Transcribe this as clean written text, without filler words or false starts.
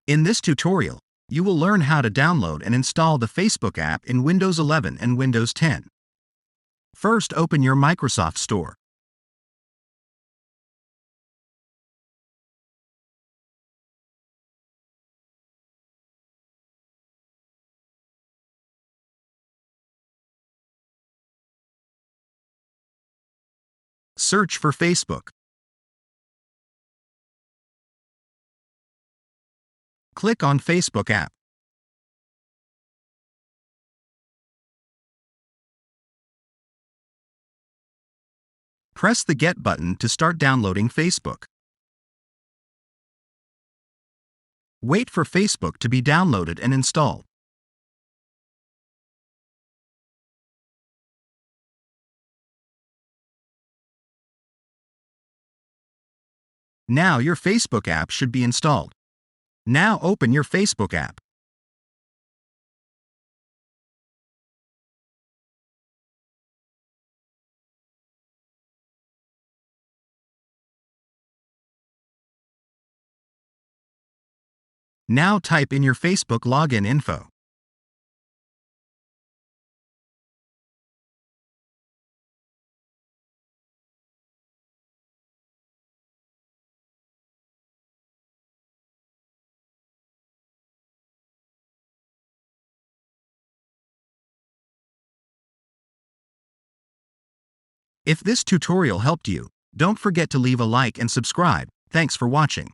In this tutorial, you will learn how to download and install the Facebook app in Windows 11 and Windows 10. First, open your Microsoft Store. Search for Facebook. Click on Facebook app. Press the Get button to start downloading Facebook. Wait for Facebook to be downloaded and installed. Now your Facebook app should be installed. Now open your Facebook app. Now type in your Facebook login info. If this tutorial helped you, don't forget to leave a like and subscribe. Thanks for watching.